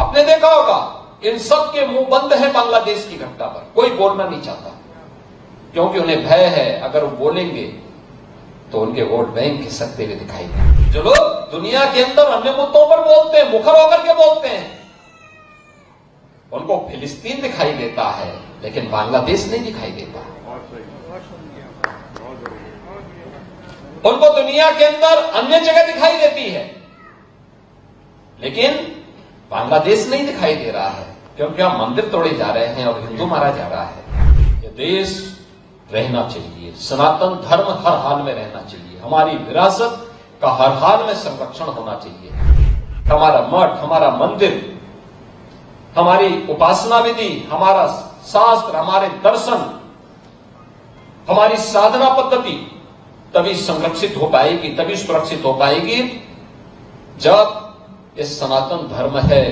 आपने देखा होगा इन सब के मुंह बंद है बांग्लादेश की घटना पर, कोई बोलना नहीं चाहता, क्योंकि उन्हें भय है अगर वो बोलेंगे तो उनके वोट बैंक खिसकते हुए दिखाई देंगे। जो लोग दुनिया के अंदर अन्य मुद्दों पर बोलते हैं, मुखर होकर के बोलते हैं, उनको फिलिस्तीन दिखाई देता है लेकिन बांग्लादेश नहीं दिखाई देता। उनको दुनिया के अंदर अन्य जगह दिखाई देती है लेकिन बांग्लादेश नहीं दिखाई दे रहा है, क्योंकि यहां मंदिर तोड़े जा रहे हैं और हिंदू मारा जा रहा है। ये देश रहना चाहिए, सनातन धर्म हर हाल में रहना चाहिए, हमारी विरासत का हर हाल में संरक्षण होना चाहिए। हमारा मठ, हमारा मंदिर, हमारी उपासना विधि, हमारा शास्त्र, हमारे दर्शन, हमारी साधना पद्धति तभी संरक्षित हो पाएगी, तभी सुरक्षित हो पाएगी जब ये सनातन धर्म है।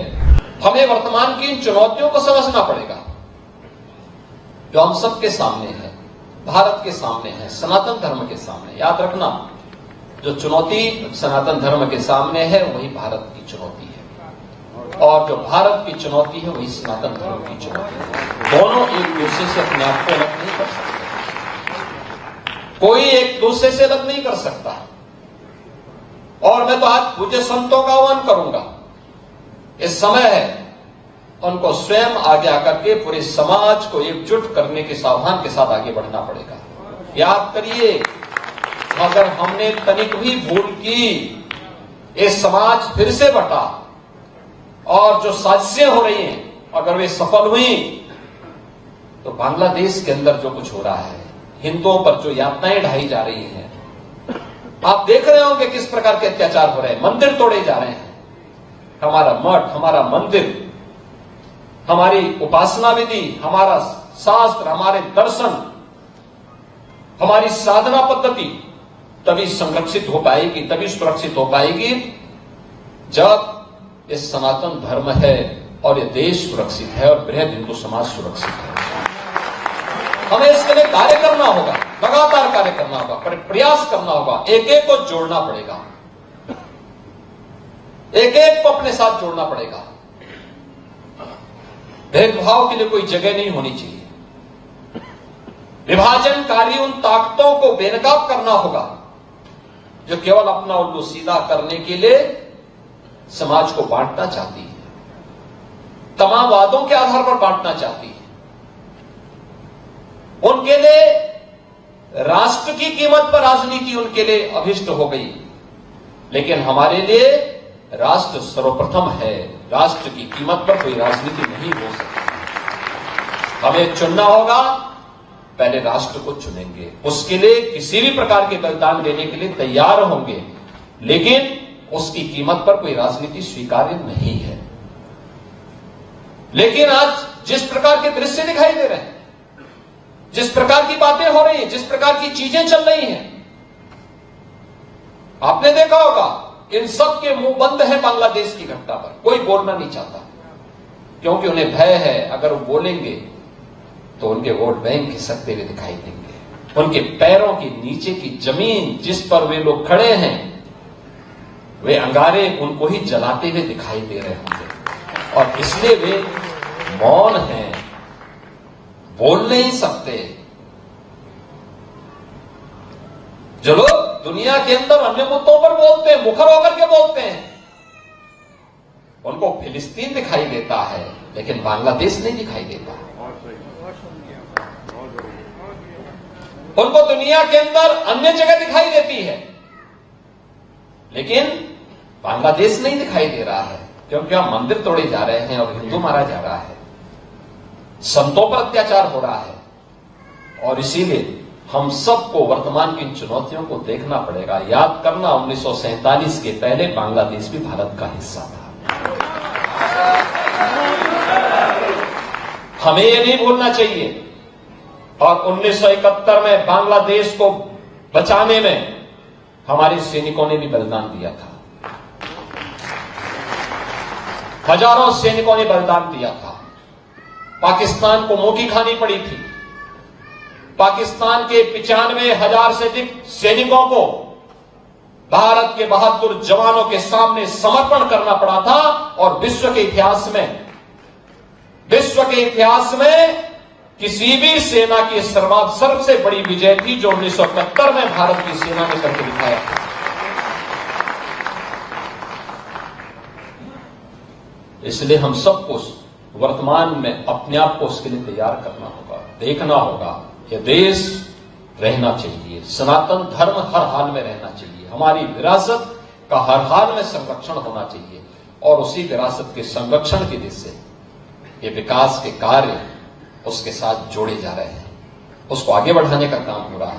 हमें वर्तमान की इन चुनौतियों को समझना पड़ेगा जो हम सबके सामने है, भारत के सामने है, सनातन धर्म के सामने। याद रखना, जो चुनौती सनातन धर्म के सामने है वही भारत की चुनौती है, और जो भारत की चुनौती है वही सनातन धर्म की चुनौती है। दोनों एक दूसरे से अपने आप को अलग नहीं कर सकते, कोई एक दूसरे से अलग नहीं कर सकता। और मैं तो आज पूज्य संतों का आह्वान करूंगा, इस समय है उनको स्वयं आगे आकर के पूरे समाज को एकजुट करने के सावधान के साथ आगे बढ़ना पड़ेगा। याद करिए, अगर हमने तनिक भी भूल की, ये समाज फिर से बटा और जो साजिशें हो रही हैं अगर वे सफल हुई तो बांग्लादेश के अंदर जो कुछ हो रहा है, हिंदुओं पर जो यातनाएं ढाई जा रही हैं, आप देख रहे होंगे किस प्रकार के अत्याचार हो रहे हैं, मंदिर तोड़े जा रहे हैं। हमारा मठ, हमारा मंदिर, हमारी उपासना विधि, हमारा शास्त्र, हमारे दर्शन, हमारी साधना पद्धति तभी संरक्षित हो पाएगी, तभी सुरक्षित हो पाएगी जब ये सनातन धर्म है और ये देश सुरक्षित है और बृहद हिंदू समाज सुरक्षित है। हमें इसके लिए कार्य करना होगा, लगातार कार्य करना होगा, प्रयास करना होगा, एक एक को जोड़ना पड़ेगा, एक एक को अपने साथ जोड़ना पड़ेगा। भेदभाव के लिए कोई जगह नहीं होनी चाहिए। विभाजनकारी उन ताकतों को बेनकाब करना होगा जो केवल अपना उल्लू सीधा करने के लिए समाज को बांटना चाहती है, तमाम वादों के आधार पर बांटना चाहती है। उनके लिए राष्ट्र की कीमत पर राजनीति उनके लिए अभिष्ट हो गई, लेकिन हमारे लिए राष्ट्र सर्वप्रथम है। राष्ट्र की कीमत पर कोई राजनीति नहीं हो सकती। हमें चुनना होगा, पहले राष्ट्र को चुनेंगे, उसके लिए किसी भी प्रकार के बलिदान देने के लिए तैयार होंगे, लेकिन उसकी कीमत पर कोई राजनीति स्वीकार्य नहीं है। लेकिन आज जिस प्रकार के दृश्य दिखाई दे रहे हैं, जिस प्रकार की बातें हो रही हैं, जिस प्रकार की चीजें चल रही हैं, आपने देखा होगा इन सब के मुंह बंद है बांग्लादेश की घटना पर, कोई बोलना नहीं चाहता, क्योंकि उन्हें भय है अगर वो बोलेंगे तो उनके वोट बैंक खिसकते हुए दिखाई देंगे। उनके पैरों के नीचे की जमीन जिस पर वे लोग खड़े हैं, वे अंगारे उनको ही जलाते हुए दिखाई दे रहे होंगे, और इसलिए वे मौन हैं, बोल नहीं सकते। जो लोग दुनिया के अंदर अन्य मुद्दों पर बोलते हैं, मुखर होकर के बोलते हैं, उनको फिलिस्तीन दिखाई देता है लेकिन बांग्लादेश नहीं दिखाई देता। उनको दुनिया के अंदर अन्य जगह दिखाई देती है लेकिन बांग्लादेश नहीं दिखाई दे रहा है, क्योंकि वहां मंदिर तोड़े जा रहे हैं और हिंदू मारा जा रहा है, संतों पर अत्याचार हो रहा है। और इसीलिए हम सबको वर्तमान की चुनौतियों को देखना पड़ेगा। याद करना, 1947 के पहले बांग्लादेश भी भारत का हिस्सा था। हमें ये नहीं भूलना चाहिए। और 1971 में बांग्लादेश को बचाने में हमारे सैनिकों ने भी बलिदान दिया था। हजारों सैनिकों ने बलिदान दिया था। पाकिस्तान को मुंह की खानी पड़ी थी। पाकिस्तान के 95,000 से अधिक सैनिकों को भारत के बहादुर जवानों के सामने समर्पण करना पड़ा था और विश्व के इतिहास में किसी भी सेना की सबसे बड़ी विजय थी जो 1971 में भारत की सेना ने करके दिखाया था। इसलिए हम सबको वर्तमान में अपने आप को उसके लिए तैयार करना होगा, देखना होगा। यह देश रहना चाहिए, सनातन धर्म हर हाल में रहना चाहिए, हमारी विरासत का हर हाल में संरक्षण होना चाहिए और उसी विरासत के संरक्षण की दिशा से ये विकास के कार्य उसके साथ जोड़े जा रहे हैं, उसको आगे बढ़ाने का काम हो रहा है।